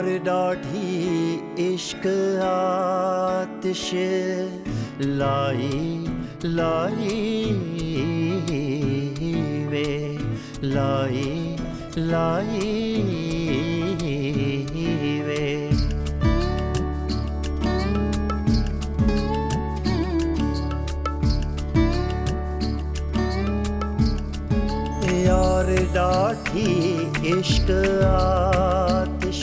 यार डाढ़ी इश्क आतिश लाई लाई वे लाई लाई वे। यार डाढ़ी इश्क आतिश।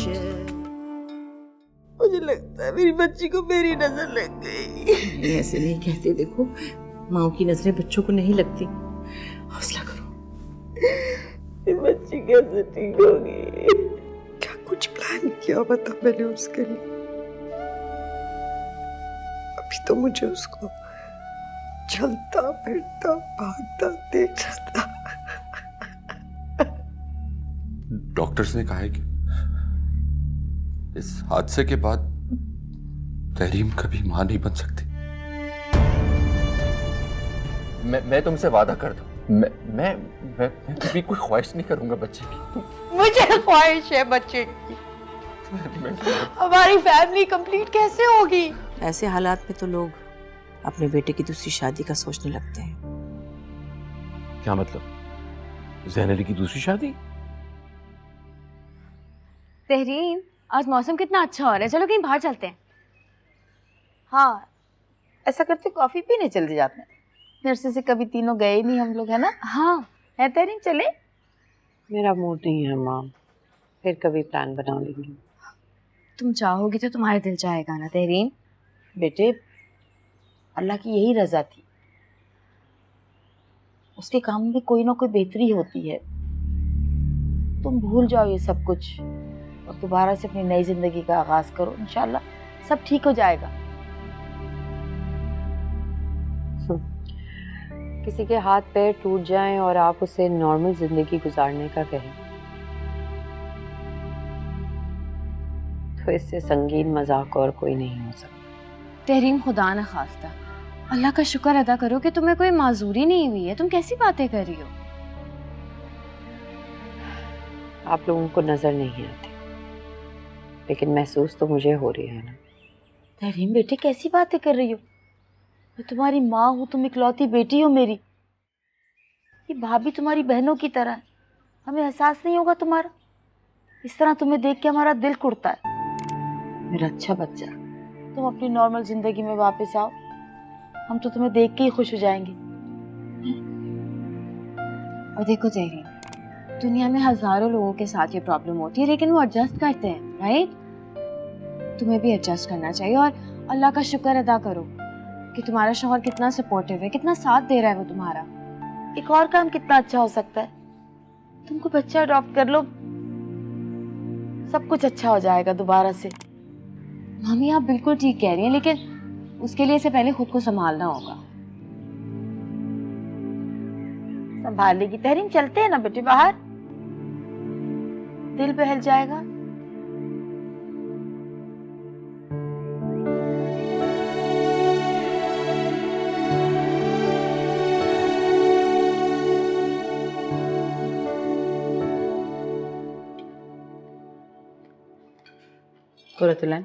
मुझे लगता है मेरी बच्ची को मेरी नजर लग गई। ऐसे नहीं कहते, देखो माँ की नजरें बच्चों को नहीं लगती, हौसला करो। मेरी बच्ची कैसे ठीक होगी? क्या कुछ प्लान किया बता मैंने उसके लिए? अभी तो मुझे उसको चलता फिरता भागता देख रहा था। डॉक्टर्स ने कहा है कि इस हादसे के बाद तहरीम कभी मां नहीं बन सकती। मैं तुमसे वादा करता हूं, मैं कभी कोई ख्वाहिश नहीं करूंगा बच्चे की। मुझे ख्वाहिश है बच्चे की। हमारी फैमिली कंप्लीट कैसे होगी? ऐसे हालात में तो लोग अपने बेटे की दूसरी शादी का सोचने लगते हैं। क्या मतलब? ज़ैन अली की दूसरी शादी? तहरीन, आज मौसम कितना अच्छा हो रहा है, चलो कहीं बाहर चलते हैं। हाँ, ऐसा करते कॉफी पीने चले जाते हैं। नर्से से कभी तीनों गए ही नहीं हम लोग, है ना? हाँ है तहरीन, चले? मेरा मूड नहीं है माँ, फिर कभी प्लान बना लेंगे। तुम चाहोगी तो तुम्हारा दिल चाहेगा ना तहरीन? बेटे, अल्लाह की यही रजा थी, उसके काम में कोई ना कोई बेहतरी होती है। तुम भूल जाओ ये सब कुछ और दोबारा से अपनी नई जिंदगी का आगाज करो। इंशाल्लाह सब ठीक हो जाएगा। किसी के हाथ पैर टूट जाएं और आप उसे नॉर्मल जिंदगी गुजारने का कहें तो इससे संगीन मजाक और कोई नहीं हो सकता। तहरीन, खुदा न खास्ता, अल्लाह का शुक्र अदा करो कि तुम्हें कोई माजूरी नहीं हुई है। तुम कैसी बातें कर रही हो? आप लोगों को नजर नहीं आती, लेकिन महसूस तो मुझे हो रही है ना। तहरीन बेटे, कैसी बातें कर रही हो? मैं तुम्हारी माँ हूँ, तुम इकलौती बेटी हो मेरी। ये भाभी तुम्हारी बहनों की तरह है। हमें एहसास नहीं होगा तुम्हारा? इस तरह तुम्हें देख के हमारा दिल कुड़ता है। मेरा अच्छा बच्चा, तुम अपनी नॉर्मल जिंदगी में वापस आओ, हम तो तुम्हें देख के ही खुश हो जाएंगे। और देखो तहरीन, दुनिया में हजारों लोगों के साथ ये प्रॉब्लम होती है, लेकिन वो एडजस्ट करते हैं, राइट? तुम्हें भी एडजस्ट करना चाहिए और अल्लाह का शुक्र अदा करो कि तुम्हारा शौहर कितना सपोर्टिव है, कितना साथ दे रहा है वो तुम्हारा। एक और काम कितना अच्छा हो सकता है, तुमको बच्चा अडॉप्ट कर लो, सब कुछ अच्छा हो जाएगा दोबारा से। मम्मी, आप बिल्कुल ठीक कह रही हैं, लेकिन उसके लिए से पहले खुद को संभालना होगा। संभाल लेगी तहरीन। चलते हैं ना बेटे बाहर, दिल बहल जाएगा। कुरतुलन,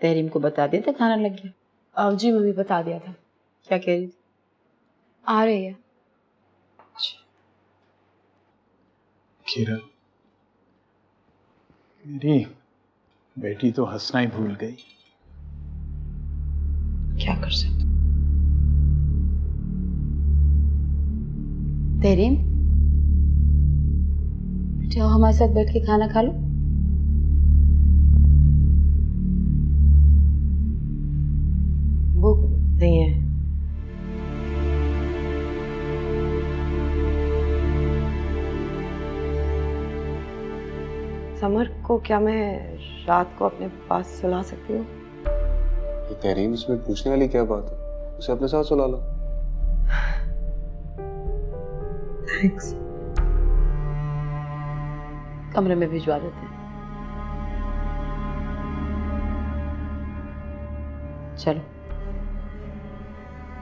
तहरीम को बता दिया था खाना लग गया? जी मम्मी, बता दिया था। क्या कह रही थी? आ रही है। किरण, मेरी बेटी तो हंसना ही भूल गई। क्या कर सकते? तहरीम बेटे, आओ हमारे साथ बैठ के खाना खा लो। भूख नहीं है? समर को क्या मैं रात को अपने पास सुला सकती हूँ? ये तहरीम, इसमें पूछने वाली क्या बात है? उसे अपने साथ सुला लो। थैंक्स। कमरे में भिजवा देते हैं। चलो,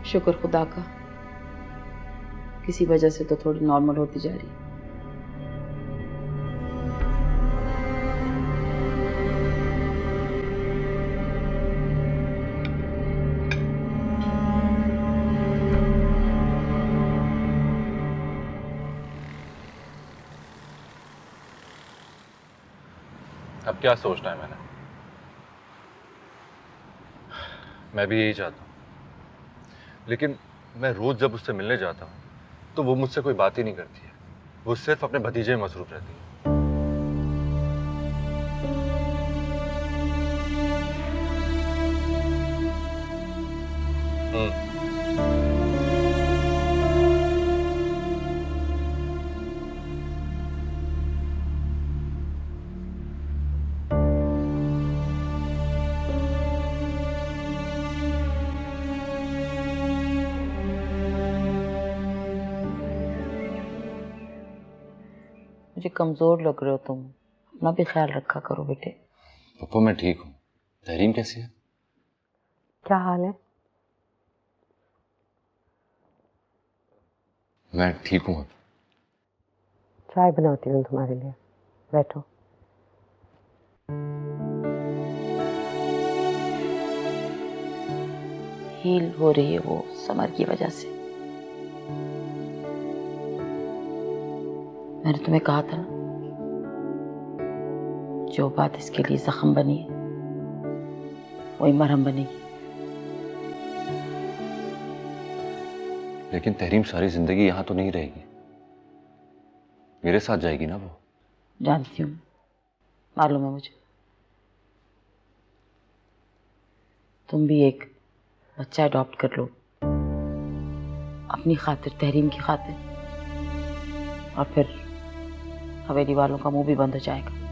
शुक्र खुदा का, किसी वजह से तो थोड़ी नॉर्मल होती जा रही है। क्या सोचना है मैंने? मैं भी यही चाहता हूँ, लेकिन मैं रोज जब उससे मिलने जाता हूँ तो वो मुझसे कोई बात ही नहीं करती है। वो सिर्फ अपने भतीजे में मसरूफ रहती है। मुझे कमज़ोर लग रहे हो तुम, अपना भी ख्याल रखा करो बेटे। पप्पा मैं ठीक हूँ। तहरीम कैसी है? क्या हाल है? मैं ठीक हूँ। अब चाय बनाती हूँ तुम्हारे लिए, बैठो। हील हो रही है वो समर की वजह से। मैंने तुम्हें कहा था ना, जो बात इसके लिए जख्म बनी है वही मरहम बनेगी। लेकिन तहरीम सारी जिंदगी यहाँ तो नहीं रहेगी, मेरे साथ जाएगी ना वो। जानती हूँ, मालूम है मुझे। तुम भी एक बच्चा अडॉप्ट कर लो, अपनी खातिर, तहरीम की खातिर, और फिर हवेली वालों का मुंह भी बंद हो जाएगा।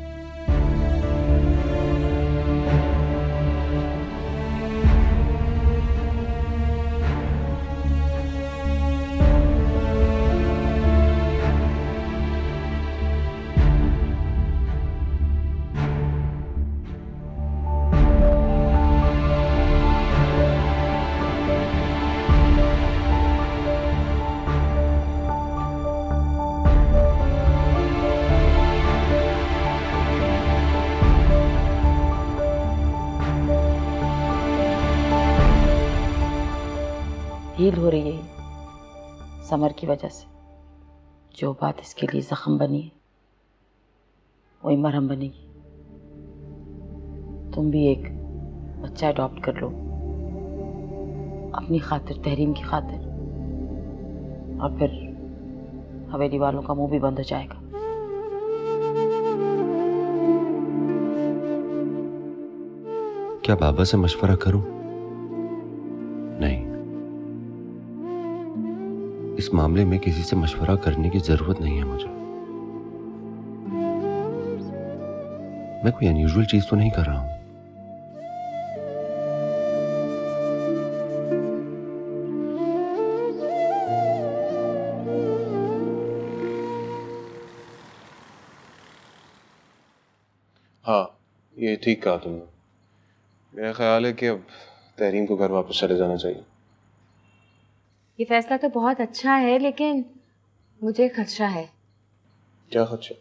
हील हो रही है समर की वजह से। जो बात इसके लिए जख्म बनी है वही मरहम बनेगी। तुम भी एक बच्चा अडॉप्ट कर लो, अपनी खातिर, तहरीम की खातिर, और फिर हवेली वालों का मुंह भी बंद हो जाएगा। क्या बाबा से मशवरा करूं? नहीं, इस मामले में किसी से मशवरा करने की जरूरत नहीं है मुझे। मैं कोई अनयूजुअल चीज तो नहीं कर रहा हूं। हाँ, ये ठीक कहा तुमने। मेरा ख्याल है कि अब तहरीम को घर वापस चले जाना चाहिए। ये फैसला तो बहुत अच्छा है, लेकिन मुझे खदशा है। क्या खदशा?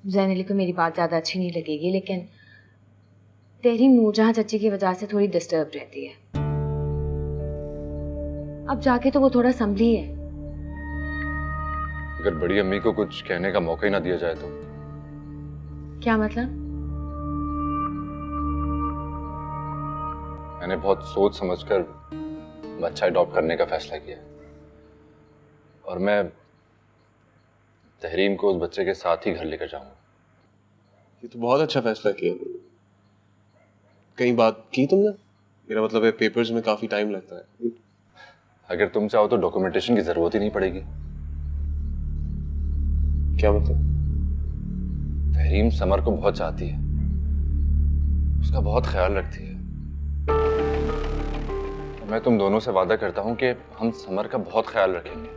जैन अली को मेरी बात ज़्यादा अच्छी नहीं लगेगी, लेकिन तहरीम नूरजहां चची की वजह से थोड़ी डिस्टर्ब रहती है। अब जाके तो वो थोड़ा संभली है। अगर बड़ी अम्मी को कुछ कहने का मौका ही ना दिया जाए तो? क्या मतलब? मैंने बहुत सोच समझकर बच्चा अडॉप्ट करने का फैसला किया, और मैं तहरीम को उस बच्चे के साथ ही घर लेकर जाऊंगा। ये तो बहुत अच्छा फैसला किया। कहीं बात की तुमने? मेरा मतलब है पेपर्स में काफी टाइम लगता है। अगर तुम चाहो तो डॉक्यूमेंटेशन की जरूरत ही नहीं पड़ेगी। क्या मतलब? तहरीम समर को बहुत चाहती है, उसका बहुत ख्याल रखती है। मैं तुम दोनों से वादा करता हूं कि हम समर का बहुत ख्याल रखेंगे,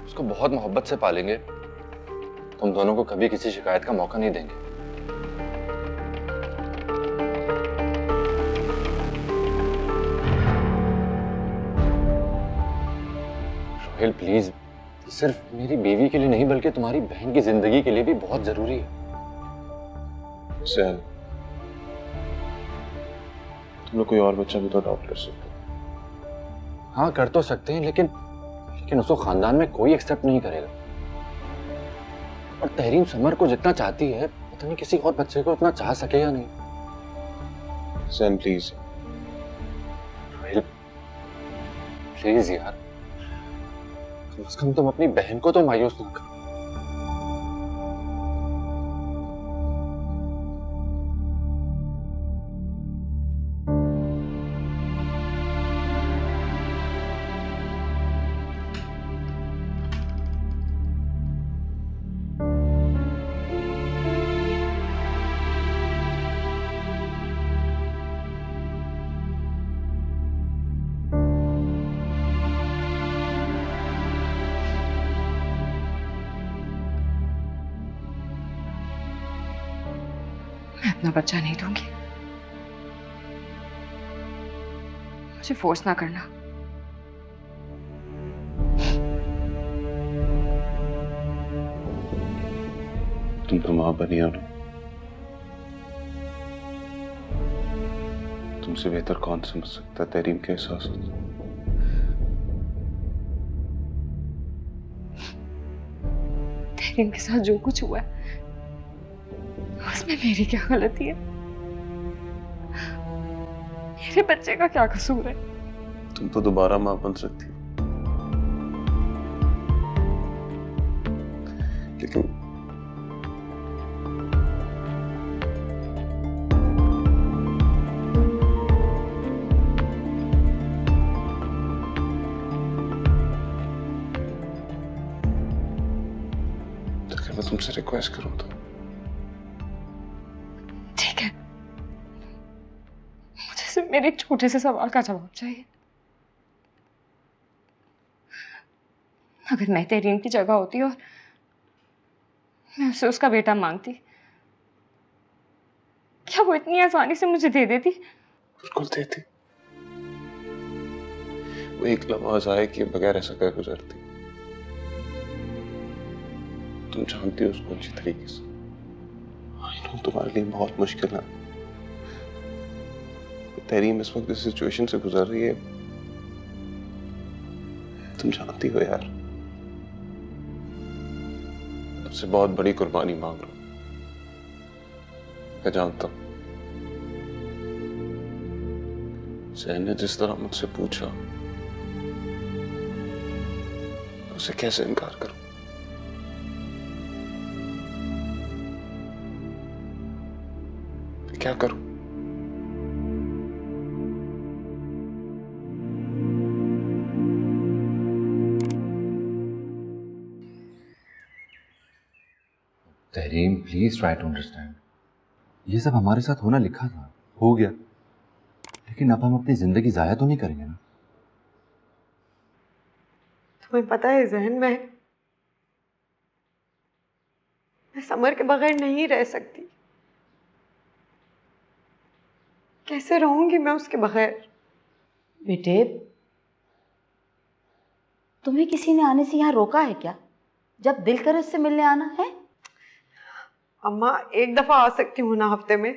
उसको बहुत मोहब्बत से पालेंगे। तुम दोनों को कभी किसी शिकायत का मौका नहीं देंगे। रोहेल प्लीज, सिर्फ मेरी बीवी के लिए नहीं बल्कि तुम्हारी बहन की जिंदगी के लिए भी बहुत जरूरी है। सैल, तुम लोग कोई और बच्चा भी तो अडॉप्ट कर सकते हो। हाँ कर तो सकते हैं, लेकिन उसको खानदान में कोई एक्सेप्ट नहीं करेगा। और तहरीम समर को जितना चाहती है पता नहीं किसी और बच्चे को इतना चाह सके या नहीं। जैन प्लीज। प्लीज यार, कम से कम तुम अपनी बहन को तो मायूस ना करो। मैं अपना बच्चा नहीं दूंगी। मुझे फोर्स ना करना। तुम तो मां बनी हो ना, तुमसे बेहतर कौन समझ सकता है तहरीम के एहसास होते। तहरीम के साथ जो कुछ हुआ है उसमें मेरी क्या गलती है? मेरे बच्चे का क्या कसूर है? तुम तो दोबारा मां बन सकती हो, लेकिन मैं तुमसे रिक्वेस्ट करूं तो ठीक है, मुझे सिर्फ मेरे एक छोटे से सवाल का जवाब चाहिए। अगर मैं तहरीम की जगह होती और मैं उसे उसका बेटा मांगती, क्या वो इतनी आसानी से मुझे दे देती? बिल्कुल देती। वो एक लम्हा ज़ाया किए बगैर ऐसा कर गुजरती। तुम जानती हो उसको अच्छी तरीके से। आई नो तुम्हारे लिए बहुत मुश्किल है। तहरीम इस वक्त इस सिचुएशन से गुजर रही है, तुम जानती हो यार। सबसे बहुत बड़ी कुर्बानी मांग रहा हूं, मैं जानता हूं। जैन ने जिस तरह मुझसे पूछा, उसे कैसे इनकार करूं? क्या करूं? Tahreem please try to understand. ये सब हमारे साथ होना लिखा था, हो गया, लेकिन अब हम अपनी जिंदगी जाया तो नहीं करेंगे ना। तुम्हें पता है जहन में मैं समर के बगैर नहीं रह सकती। कैसे रहूंगी मैं उसके बगैर? बेटे, तुम्हें किसी ने आने से यहाँ रोका है क्या? जब दिल करे उससे मिलने आना है। अम्मा, एक दफा आ सकती हूँ ना हफ्ते में,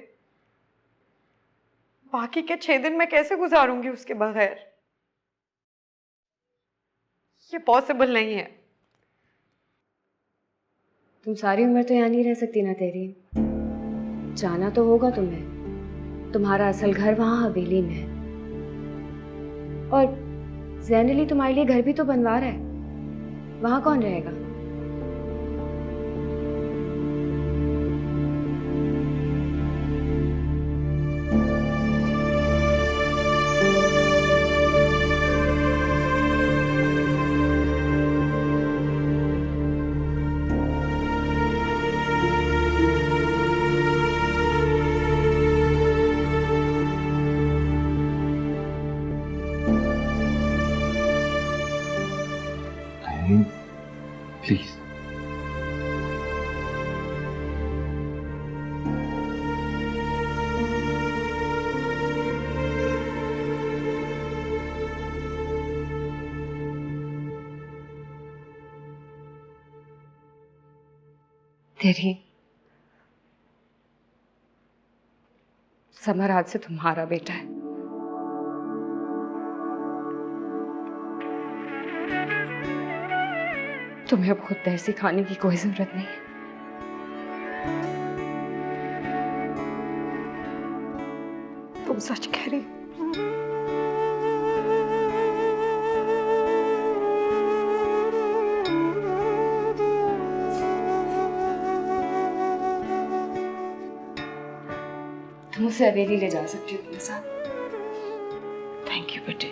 बाकी के 6 दिन मैं कैसे गुजारूंगी उसके बगैर? ये पॉसिबल नहीं है। तुम सारी उम्र तो यहाँ नहीं रह सकती ना तहरीम। जाना तो होगा तुम्हें। तुम्हारा असल घर वहां हवेली में है, और ज़ैन अली तुम्हारे लिए घर भी तो बनवा रहा है। वहां कौन रहेगा? प्लीज। तहरीम, समर आज से तुम्हारा बेटा है। तुम्हें अब खुद तहसी खाने की कोई जरूरत नहीं है। तुम सच कह रही हो? तुम उसे हवेली ले जा सकती हो अपने साथ। थैंक यू बेटे।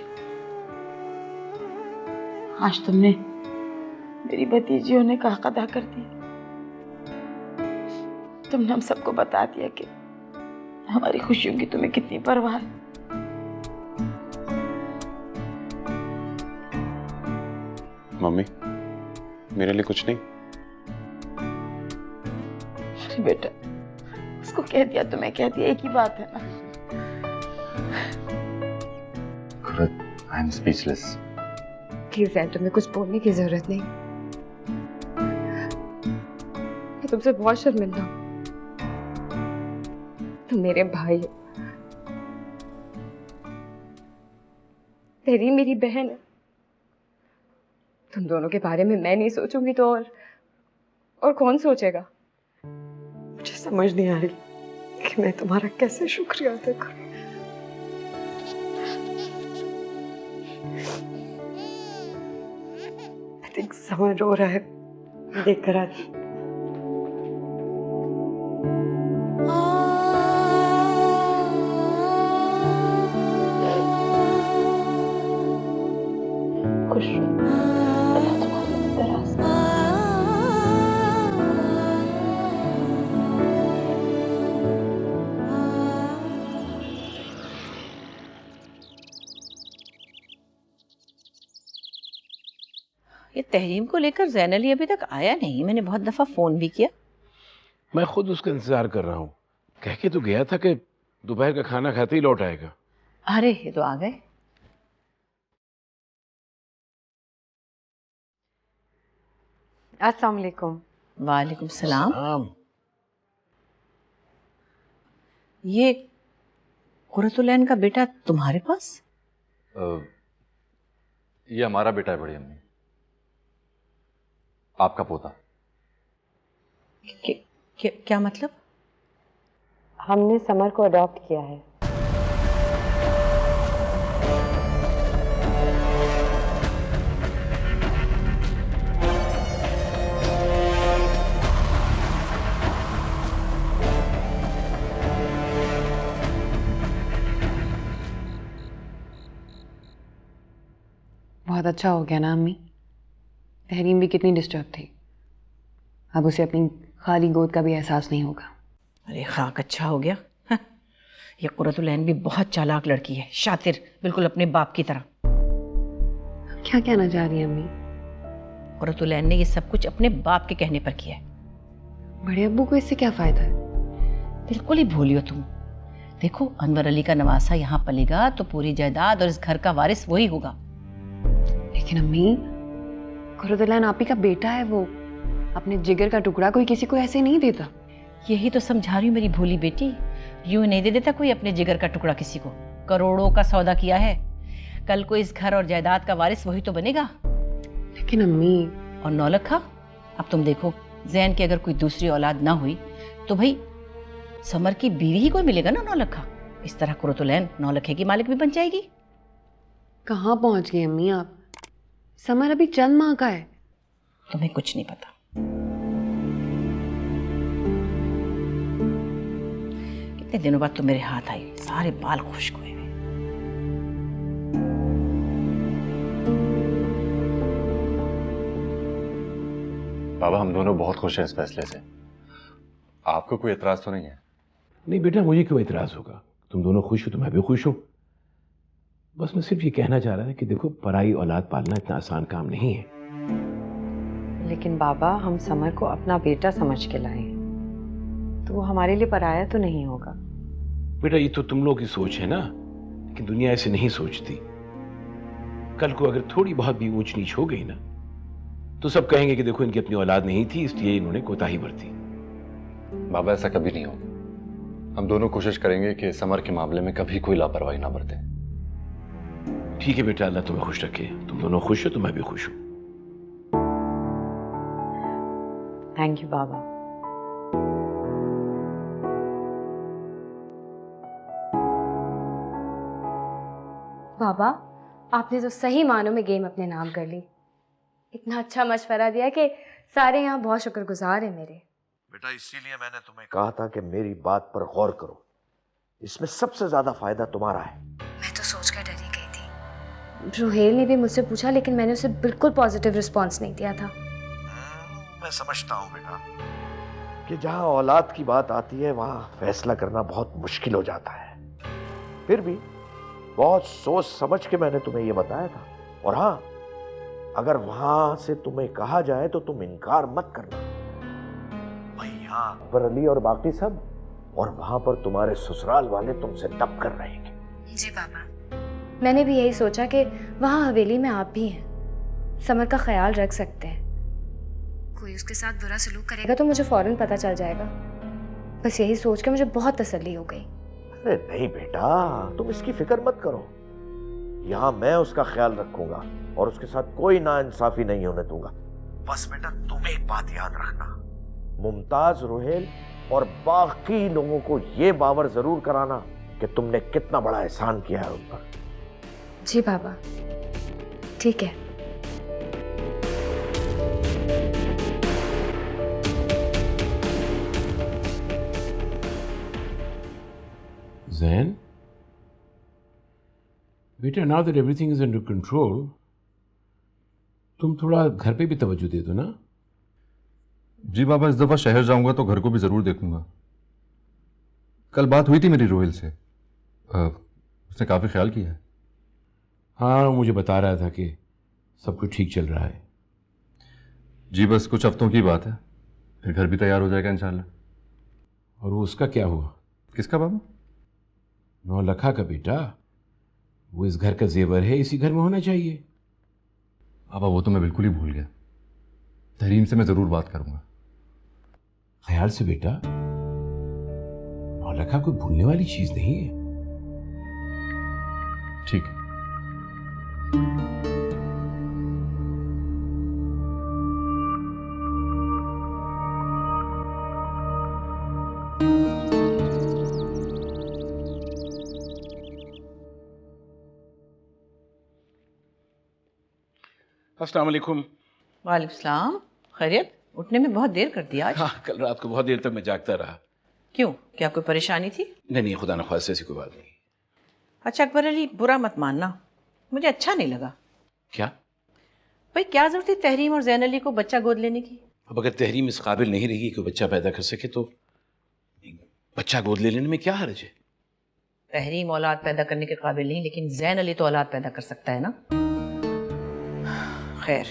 आज तुमने मेरी भतीजी होने का हक अदा कर दिया। तुमने हम सबको बता दिया कि हमारी खुशियों की तुम्हें कितनी परवाह है। मम्मी, मेरे लिए कुछ नहीं? अरे बेटा, उसको कह दिया तो मैं कह दिया, एक ही बात है ना। I am speechless. प्लीज यार, तुम्हें कुछ बोलने की जरूरत नहीं। मैं तुमसे बहुत शर्मिंदा हूँ। तुम मेरे भाई हो, तेरी मेरी बहन है। तुम दोनों के बारे में मैं नहीं सोचूंगी तो और कौन सोचेगा? मुझे समझ नहीं आ रही कि मैं तुम्हारा कैसे शुक्रिया अदा करूं। आई थिंक समर रो रहा है, देख कर आती। खुश रहो। अल्लाह तुम्हारी उम्र दराज करे। ये तहरीम को लेकर ज़ैन अली अभी तक आया नहीं। मैंने बहुत दफ़ा फ़ोन भी किया। मैं खुद उसका इंतजार कर रहा हूँ। कह के तो गया था कि दोपहर का खाना खाते ही लौट आएगा। अरे ये तो आ गए। अस्सलाम वालेकुम। वालेकुम सलाम। ये कुरतुलैन का बेटा तुम्हारे पास? ये हमारा बेटा है बड़ी अम्मी, आपका पोता। क्या मतलब? हमने समर को अडॉप्ट किया है। बहुत अच्छा हो गया ना अम्मी। तहरीम भी कितनी डिस्टर्ब थी, अब उसे अपनी खाली गोद का भी एहसास नहीं होगा। अरे खाक, अच्छा हो गया। हाँ। ये कुरतुलैन भी बहुत चालाक लड़की है, शातिर, बिल्कुल अपने बाप की तरह। क्या कहना चाह रही है अम्मी? कुरतुलैन ने ये सब कुछ अपने बाप के कहने पर किया है। बड़े अब्बू को इससे क्या फायदा है? बिल्कुल ही भूली हो तुम। देखो, अनवर अली का नवासा यहाँ पलेगा तो पूरी जायदाद और इस घर का वारिस वही होगा। लेकिन अम्मी, कुरतुलैन आपी का बेटा है, वो अपने जिगर का टुकड़ा कोई किसी को ऐसे नहीं देता। यही तो समझा रही हूँ मेरी भोली बेटी। यूं नहीं दे देता कोई अपने जिगर का टुकड़ा किसी को। करोड़ों का सौदा किया है। कल को इस घर और जायदाद का वारिस वही तो बनेगा। लेकिन अम्मी, और नौलखा, अब तुम देखो, जैन की अगर कोई दूसरी औलाद ना हुई तो भाई समर की बीवी ही कोई मिलेगा ना नौलखा। इस तरह कुरतुलैन नौलखे की मालिक भी बन जाएगी। कहाँ पहुंच गई अम्मी आप? समर अभी चंद माह का है। तुम्हें कुछ नहीं पता। कितने दिनों बाद तुम मेरे हाथ आई, सारे बाल खुश्क हुए। बाबा, हम दोनों बहुत खुश हैं इस फैसले से। आपको कोई एतराज तो नहीं है? नहीं बेटा, मुझे क्यों एतराज होगा? तुम दोनों खुश हो तो मैं भी खुश हूं। बस मैं सिर्फ ये कहना चाह रहा था कि देखो, पराई औलाद पालना इतना आसान काम नहीं है। लेकिन बाबा, हम समर को अपना बेटा समझ के लाए हैं, तो वो हमारे लिए पराया तो नहीं होगा। बेटा, ये तो तुम लोगों की सोच है ना, लेकिन दुनिया ऐसे नहीं सोचती। कल को अगर थोड़ी बहुत भी ऊंच नीच हो गई ना, तो सब कहेंगे कि देखो, इनकी अपनी औलाद नहीं थी, इसलिए इन्होंने कोताही बरती। बाबा, ऐसा कभी नहीं होगा। हम दोनों कोशिश करेंगे कि समर के मामले में कभी कोई लापरवाही ना बरते। ठीक है बेटा, अल्लाह तुम्हें खुश रखे। तुम दोनों खुश हो तो मैं भी खुश हूं। थैंक यू बाबा। बाबा, आपने तो सही मानों में गेम अपने नाम कर ली। इतना अच्छा मशवरा दिया कि सारे यहाँ बहुत शुक्रगुजार हैं मेरे। बेटा इसीलिए मैंने तुम्हें कहा था कि मेरी बात पर गौर करो, इसमें सबसे ज्यादा फायदा तुम्हारा है। मैं तो सोचकर डरी गई थी। रुहेल ने भी मुझसे पूछा लेकिन मैंने उसे बिल्कुल पॉजिटिव रिस्पॉन्स नहीं दिया था। मैं समझता हूँ बेटा कि जहाँ औलाद की बात आती है वहाँ फैसला करना बहुत मुश्किल हो जाता है। फिर भी बहुत सोच समझ के मैंने तुम्हें ये बताया था। और हाँ, अगर वहां से तुम्हें कहा जाए तो तुम इनकार मत करना। भाई यहाँ अकबर अली और बाकी सब, और वहां पर तुम्हारे ससुराल वाले तुमसे दब कर रहेंगे। जी पापा, मैंने भी यही सोचा कि वहाँ हवेली में आप भी हैं, समर का ख्याल रख सकते हैं। कोई उसके साथ बुरा सलूक करेगा तो मुझे फौरन पता चल जाएगा। बस यही सोच के मुझे बहुत तसल्ली हो गई। अरे नहीं बेटा, तुम इसकी फिक्र मत करो। यहाँ मैं उसका ख्याल रखूंगा और उसके साथ कोई नाइंसाफी नहीं होने दूंगा। बस बेटा तुम एक बात याद रखना, मुमताज, रुहेल और बाकी लोगों को ये बावर जरूर कराना कि तुमने कितना बड़ा एहसान किया है उन पर। जी पापा, ठीक है। Zain, बेटा, now that everything is under control, तुम थोड़ा घर पे भी तवज्जो दे दो ना। जी बाबा, इस दफ़ा शहर जाऊंगा तो घर को भी ज़रूर देखूंगा। कल बात हुई थी मेरी रोहिल से, उसने काफ़ी ख्याल किया है। हाँ, मुझे बता रहा था कि सब कुछ ठीक चल रहा है। जी बस कुछ हफ्तों की बात है, फिर घर भी तैयार हो जाएगा इंशाल्लाह। और वो उसका क्या हुआ? किसका बाबा? नौलखा का बेटा। वो इस घर का जेवर है, इसी घर में होना चाहिए। बाबा वो तो मैं बिल्कुल ही भूल गया। तहरीम से मैं ज़रूर बात करूंगा। ख्याल से बेटा, नौलखा कोई भूलने वाली चीज नहीं है। ठीक है। अस्सलाम वालेकुम। वालेकुम सलाम। खैरियत? उठने में बहुत देर कर दिया आज। हाँ, कल रात को बहुत देर तक मैं जागता रहा। क्यों, क्या कोई परेशानी थी? नहीं, खुदा न ख्वास्ते ऐसी कोई बात नहीं। अच्छा अकबर अली, बुरा मत मानना, मुझे अच्छा नहीं लगा। क्या? भाई क्या जरूरत थी तहरीम और जैन अली को बच्चा गोद लेने की? अब अगर तहरीम इस काबिल नहीं रही कि बच्चा पैदा कर सके तो बच्चा गोद ले लेने में क्या हर्ज है? तहरीम औलाद पैदा करने के काबिल नहीं, लेकिन जैन अली तो औलाद पैदा कर सकता है ना। खैर,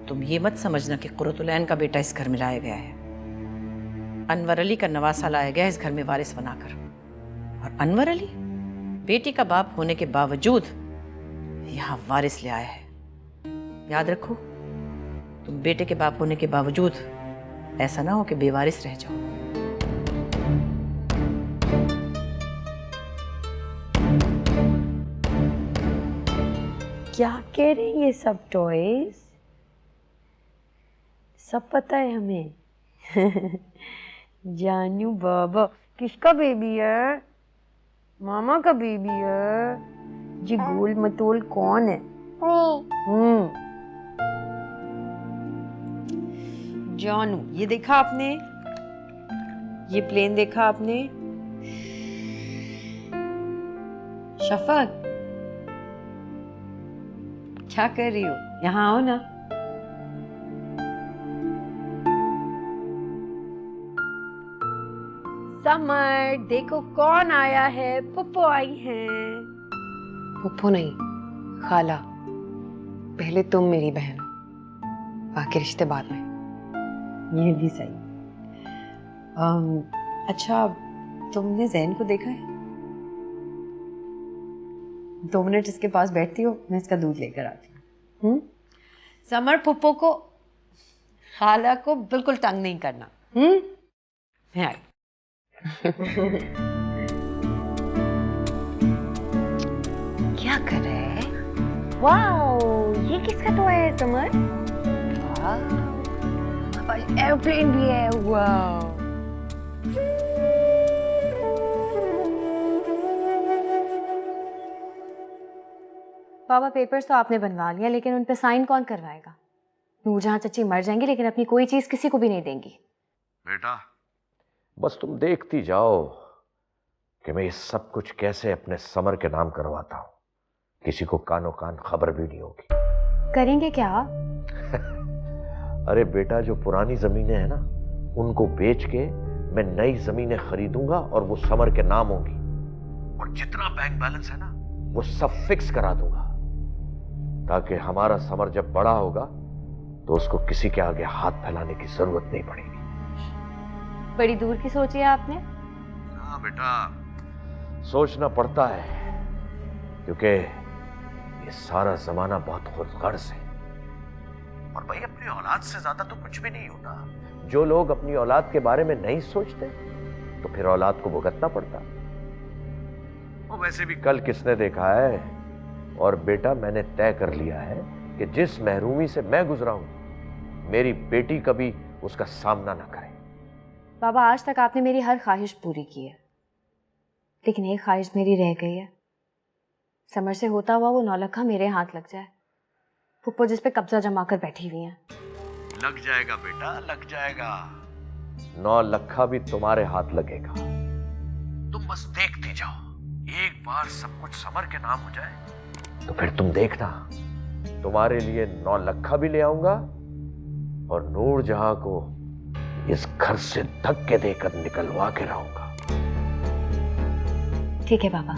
तुम ये मत समझना कि कुर्रतुलैन का बेटा इस घर में लाया गया है। अनवर अली का नवासा लाया गया इस घर में वारिस बनाकर। और अनवर अली बेटी का बाप होने के बावजूद यहाँ वारिस ले आया है। याद रखो, तुम बेटे के बाप होने के बावजूद ऐसा ना हो कि बेवारिस रह जाओ। क्या कह रहे हैं ये सब टॉयज? सब पता है हमें। जानू बाबा, किसका बेबी है? मामा का बेबी है। जी गोल मटोल कौन है? जानू, ये देखा आपने? ये प्लेन देखा आपने? शफक, क्या कर रही हो? यहाँ आओ ना। समर, देखो कौन आया है। पुप्पो आई है। पुप्पो नहीं, खाला। पहले तुम मेरी बहन हो, बाकी रिश्ते बाद में। ये भी सही। अच्छा, तुमने जैन को देखा है? 2 मिनट इसके पास बैठती हो, मैं इसका दूध लेकर आती हूँ। समर, पुप्पो को, खाला को बिल्कुल तंग नहीं करना। मैं आई। क्या कर रहे हैं? वाओ, ये किसका टॉय है समर? एयरप्लेन भी है। वाओ, बाबा पेपर्स तो आपने बनवा लिया, लेकिन उन पे साइन कौन करवाएगा? नूरजहां चची मर जाएंगी लेकिन अपनी कोई चीज किसी को भी नहीं देंगी। बेटा बस तुम देखती जाओ कि मैं ये सब कुछ कैसे अपने समर के नाम करवाता हूं। किसी को कानो कान खबर भी नहीं होगी। करेंगे क्या? अरे बेटा, जो पुरानी जमीनें हैं ना, उनको बेच के मैं नई जमीनें खरीदूंगा और वो समर के नाम होंगी। और जितना बैंक बैलेंस है ना, वो सब फिक्स करा दूंगा, ताकि हमारा समर जब बड़ा होगा तो उसको किसी के आगे हाथ फैलाने की जरूरत नहीं पड़ेगी। बड़ी दूर की सोची है आपने। हाँ बेटा, सोचना पड़ता है, क्योंकि ये सारा जमाना बहुत खुदगर्ज है। और भाई, अपनी औलाद से ज्यादा तो कुछ भी नहीं होता। जो लोग अपनी औलाद के बारे में नहीं सोचते तो फिर औलाद को भुगतना पड़ता। और वैसे भी कल किसने देखा है? और बेटा, मैंने तय कर लिया है कि जिस महरूमी से मैं गुजरा हूं, मेरी बेटी कभी उसका सामना ना करे। बाबा, आज तक आपने मेरी हर ख्वाहिश पूरी की है, लेकिन एक ख्वाहिश मेरी रह गई है। समर से होता हुआ वो 9 लखा मेरे हाथ लग जाए। फुप्पो जिस पे कब्जा जमा कर बैठी हुई हैं। लग जाएगा बेटा, लग जाएगा। 9 लखा भी तुम्हारे हाथ लगेगा। तुम बस देखते जाओ। एक बार सब कुछ समर के नाम हो जाए तो फिर तुम देखना, तुम्हारे लिए 9 लखा भी ले आऊंगा और नूरजहां को इस घर से धक्के देकर निकलवा के रहूंगा। ठीक है बाबा।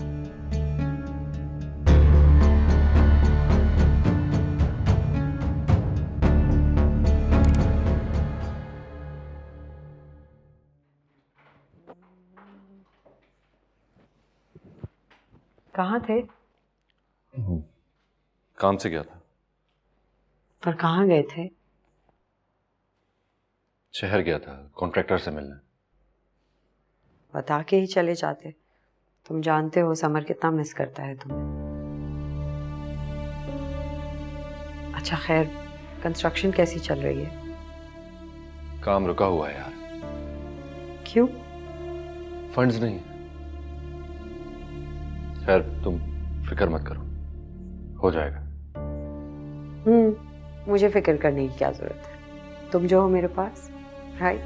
कहाँ थे? काम से गया था। पर कहाँ गए थे? शहर गया था कॉन्ट्रैक्टर से मिलने। बता के ही चले जाते। तुम जानते हो समर कितना मिस करता है तुम्हें। अच्छा खैर, कंस्ट्रक्शन कैसी चल रही है? काम रुका हुआ है यार। क्यों? फंड्स नहीं। खैर तुम फिक्र मत करो, हो जाएगा। मुझे फिक्र करने की क्या जरूरत है? तुम जो हो मेरे पास, राइट?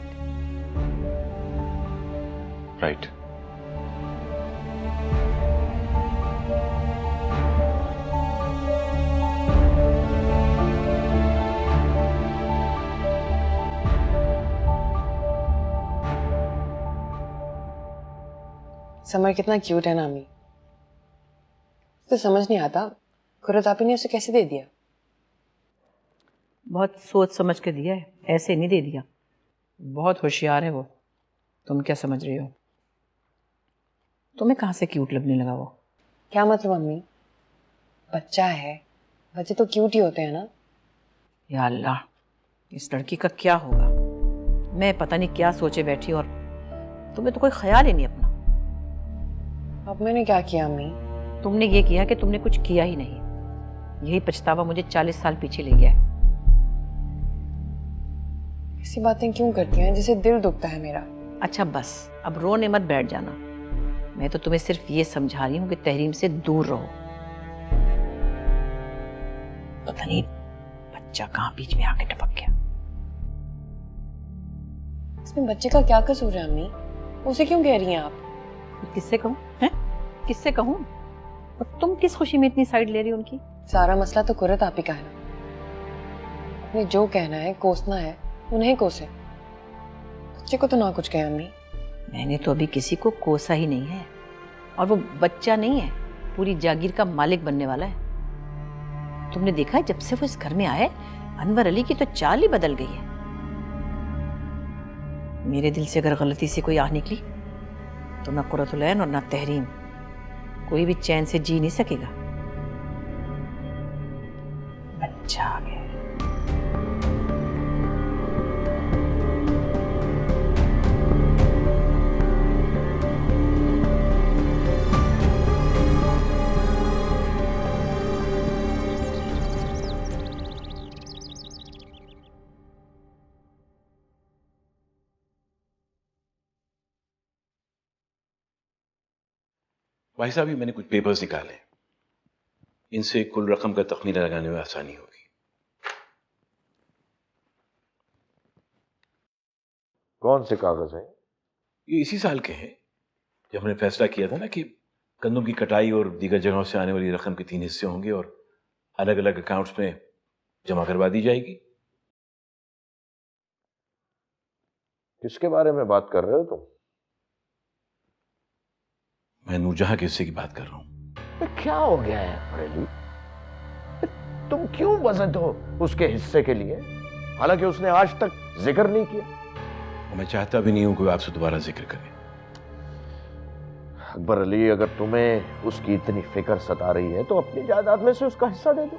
राइट। समर कितना क्यूट है नामी। तो समझ नहीं आता कुरत आपी ने उसे कैसे दे दिया। बहुत सोच समझ के दिया है, ऐसे नहीं दे दिया। बहुत होशियार है वो। तुम क्या समझ रही हो? तुम्हें कहाँ से क्यूट लगने लगा वो? क्या मतलब मम्मी? बच्चा है, बच्चे तो क्यूट ही होते हैं ना। या अल्लाह, इस लड़की का क्या होगा? मैं पता नहीं क्या सोचे बैठी और तुम्हें तो कोई ख्याल ही नहीं अपना। अब मैंने क्या किया अम्मी? तुमने ये किया कि तुमने कुछ किया ही नहीं। यही पछतावा मुझे 40 साल पीछे ले गया है। ऐसी बातें क्यों करती हैं जिससे दिल दुखता है मेरा। अच्छा बस, अब रोने मत बैठ जाना। मैं तो तुम्हें सिर्फ ये समझा रही हूँ कि तहरीम से दूर रहो। पता नहीं बच्चा कहाँ बीच में आके टपक गया। इसमें बच्चे का क्या कसूर है अम्मी? उसे क्यों कह रही हैं आप? किससे कहूँ? हैं? किससे कहूँ? और तुम किस खुशी में इतनी साइड ले रही हो उनकी? सारा मसला तो कुरत आप ही का है ना। अपने जो कहना है, कोसना है, उन्हें कोसे। बच्चे को तो ना कुछ कहे अम्मी। मैंने तो अभी किसी को कोसा ही नहीं है। और वो बच्चा नहीं है, पूरी जागीर का मालिक बनने वाला है। तुमने देखा है जब से वो इस घर में आए, अनवर अली की तो चाल ही बदल गई है। मेरे दिल से अगर गलती से कोई आह निकली तो ना कुरतुल ऐन और ना तहरीम, कोई भी चैन से जी नहीं सकेगा। बच्चा आ गया। भाई साहब, ये मैंने कुछ पेपर्स निकाले। इनसे कुल रकम का तखमीना लगाने में आसानी होगी। कौन से कागज हैं? ये इसी साल के हैं जब हमने फैसला किया था ना कि गंदम की कटाई और दीगर जगहों से आने वाली रकम के 3 हिस्से होंगे और अलग अलग अकाउंट्स में जमा करवा दी जाएगी। किसके बारे में बात कर रहे हो तुम? मैं नूरजहां के हिस्से की बात कर रहा हूं। क्या हो गया है अनवरली? तुम क्यों वजद हो उसके हिस्से के लिए, हालांकि उसने आज तक जिक्र नहीं किया। और मैं चाहता भी नहीं हूं कि आपसे दोबारा जिक्र करें। अकबर अली, अगर तुम्हें उसकी इतनी फिक्र सता रही है तो अपनी जायदाद में से उसका हिस्सा दे दो।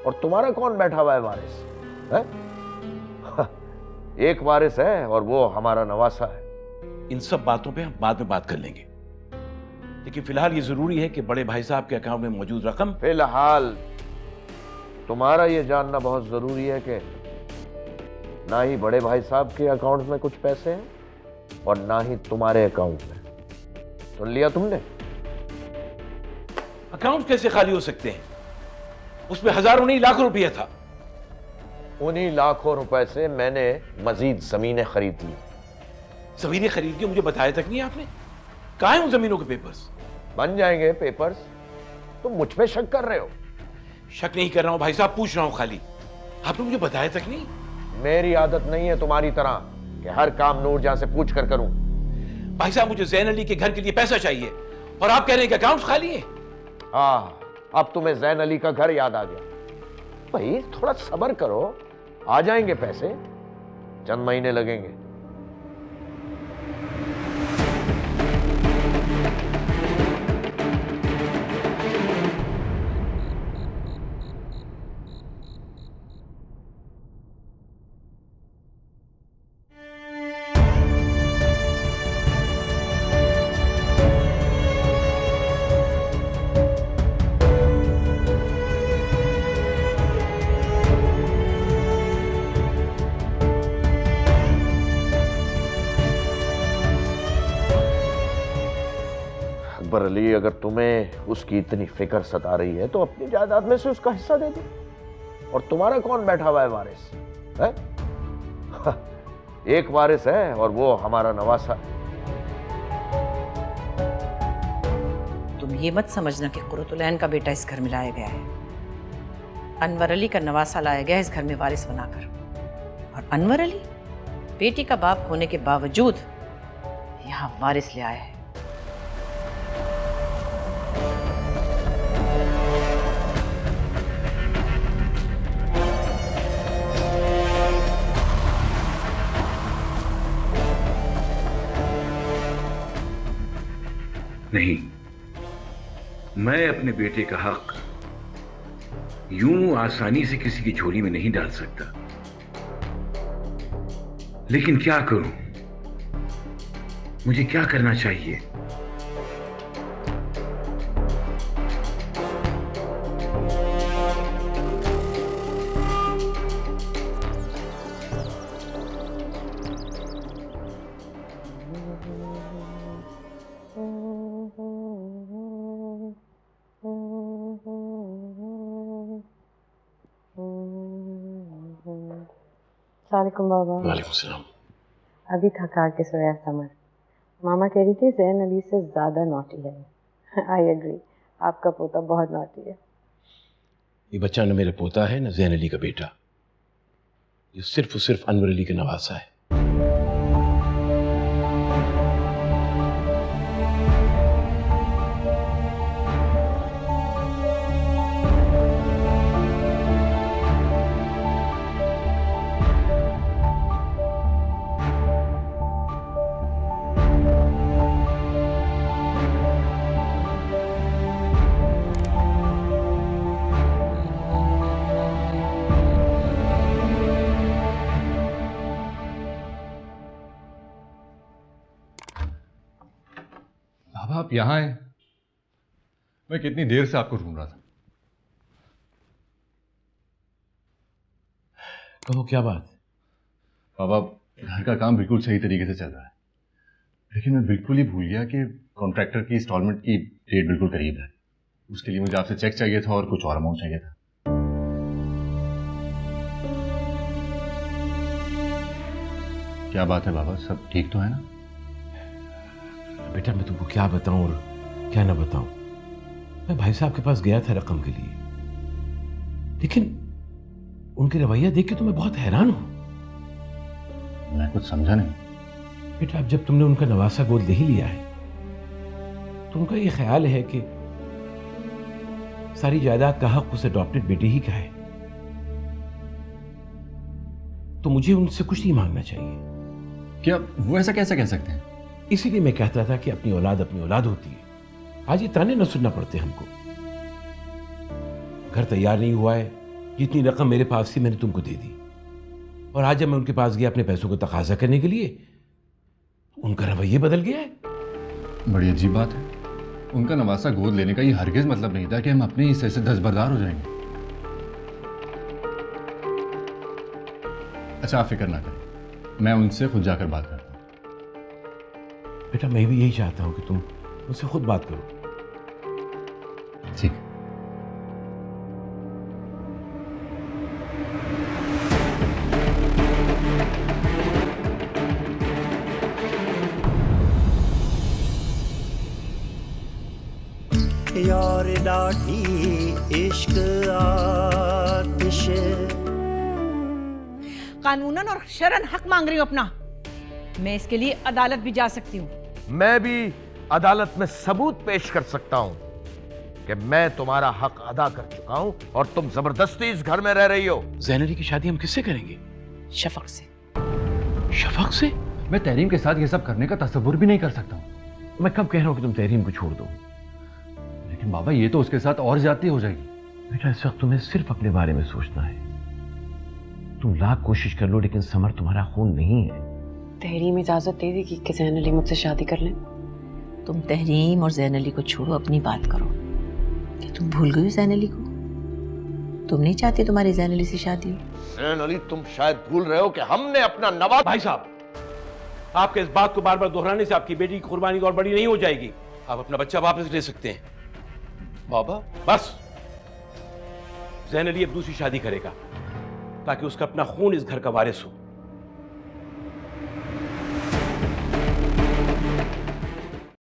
और तुम्हारा कौन बैठा हुआ है वारिस है? एक वारिस है और वो हमारा नवासा है। इन सब बातों पे हम बाद में बात कर लेंगे, लेकिन फिलहाल ये जरूरी है कि बड़े भाई साहब के अकाउंट में मौजूद रकम। फिलहाल तुम्हारा ये जानना बहुत जरूरी है कि ना ही बड़े भाई साहब के अकाउंट में कुछ पैसे हैं और ना ही तुम्हारे अकाउंट में। सुन लिया तुमने? अकाउंट कैसे खाली हो सकते हैं? उसमें हजारों नहीं लाखों रुपया था। उन्हीं लाखों रुपए से मैंने मजीद जमीनें खरीद ली। जमीनें खरीद ली? मुझे बताया तक नहीं आपने। कहाँ हैं उन जमीनों के पेपर्स? बन जाएंगे पेपर्स। तुम मुझ पे शक कर रहे हो? शक नहीं कर रहा हूं भाई साहब, पूछ रहा हूं खाली। आपने मुझे बताया तक नहीं। मेरी आदत नहीं है तुम्हारी तरह कि हर काम नूरजहां से पूछ कर करूं। भाई साहब, मुझे जैन अली के घर के लिए पैसा चाहिए और आप कह रहे हैं कि अकाउंट खाली है। अब तुम्हें जैन अली का घर याद आ गया। भाई थोड़ा सब्र करो, आ जाएंगे पैसे, चंद महीने लगेंगे। अकबर अली, अगर तुम्हें उसकी इतनी फिक्र सता रही है तो अपनी जायदाद में से उसका हिस्सा दे दो। और तुम्हारा कौन बैठा हुआ है वारिस है? एक वारिस है और वो हमारा नवासा है। तुम ये मत समझना कि कुर्रतुलैन का बेटा इस घर में लाया गया है। अनवर अली का नवासा लाया गया इस घर में वारिस बनाकर। और अनवर अली बेटी का बाप होने के बावजूद यहाँ वारिस ले आया है। नहीं, मैं अपने बेटे का हक यूं आसानी से किसी की झोली में नहीं डाल सकता। लेकिन क्या करूं? मुझे क्या करना चाहिए? अस्सलामुअलैकुम बाबा। वालेकुम सलाम। अभी थका के सोया समर। मामा कह रही थी जैन अली से ज़्यादा नॉटी है। आई एग्री, आपका पोता बहुत नॉटी है। ये बच्चा न मेरा पोता है न जैन अली का बेटा। ये सिर्फ और सिर्फ अनवर अली का नवासा है। आप यहाँ हैं? मैं कितनी देर से आपको ढूंढ रहा था। कहो क्या बात? बाबा, घर का काम बिल्कुल सही तरीके से चल रहा है, लेकिन मैं बिल्कुल ही भूल गया कि कॉन्ट्रैक्टर की इंस्टॉलमेंट की डेट बिल्कुल करीब है। उसके लिए मुझे आपसे चेक चाहिए था और कुछ और अमाउंट चाहिए था। क्या बात है बाबा, सब ठीक तो है ना? बेटा मैं तुमको क्या बताऊं और क्या ना बताऊं। मैं भाई साहब के पास गया था रकम के लिए, लेकिन उनके रवैया देख के तो मैं बहुत हैरान हूं। मैं कुछ समझा नहीं। बेटा अब जब तुमने उनका नवासा गोद ले ही लिया है तो उनका ये ख्याल है कि सारी जायदाद का हक उस अडॉप्टेड बेटे ही का है, तो मुझे उनसे कुछ नहीं मांगना चाहिए। क्या वो ऐसा कैसे कह सकते हैं? इसीलिए मैं कहता था कि अपनी औलाद होती है। आज ये ताने न सुनना पड़ते हमको। घर तैयार नहीं हुआ है, जितनी रकम मेरे पास थी मैंने तुमको दे दी, और आज जब मैं उनके पास गया अपने पैसों को तकाजा करने के लिए, उनका रवैया बदल गया है। बड़ी अजीब बात है। उनका नवासा गोद लेने का ये हरगिज मतलब नहीं था कि हम अपने हिस्से से दस्तबरदार हो जाएंगे। अच्छा आप फिक्र ना करें, मैं उनसे खुद जाकर बात करता हूँ। बेटा मैं भी यही चाहता हूं कि तुम उनसे खुद बात करो। ठीक। यार डाठी इश्क आतिश। कानूनन और शरन हक मांग रही हूँ अपना। मैं इसके लिए अदालत भी जा सकती हूँ। मैं भी अदालत में सबूत पेश कर सकता हूं कि मैं तुम्हारा हक अदा कर चुका हूं और तुम जबरदस्ती इस घर में रह रही हो। ज़ैन अली की शादी हम किससे करेंगे? शफक से। शफक से? मैं तहरीम के साथ ये सब करने का तसव्वुर भी नहीं कर सकता हूँ। मैं कब कह रहा हूँ कि तुम तहरीम को छोड़ दो? लेकिन बाबा ये तो उसके साथ और ज्यादती हो जाएगी। बेटा इस वक्त तुम्हें सिर्फ अपने बारे में सोचना है। तुम लाख कोशिश कर लो लेकिन समर तुम्हारा खून नहीं है। तहरीम इजाजत दे देगी कि ज़ैन अली मुझसे शादी कर लें? तुम तहरीम और ज़ैन अली को छोड़ो, अपनी बात करो। क्या तुम भूल गई हो ज़ैन अली को? तुम नहीं चाहती तुम्हारी ज़ैन अली से शादी हो? ज़ैन अली तुम शायद भूल रहे हो कि हमने अपना नवाब। भाई साहब आपके इस बात को बार बार दोहराने से आपकी बेटी की कुर्बानी और बड़ी नहीं हो जाएगी। आप अपना बच्चा वापस ले सकते हैं। बाबा बस, ज़ैन अली अब दूसरी शादी करेगा ताकि उसका अपना खून इस घर का वारिस हो।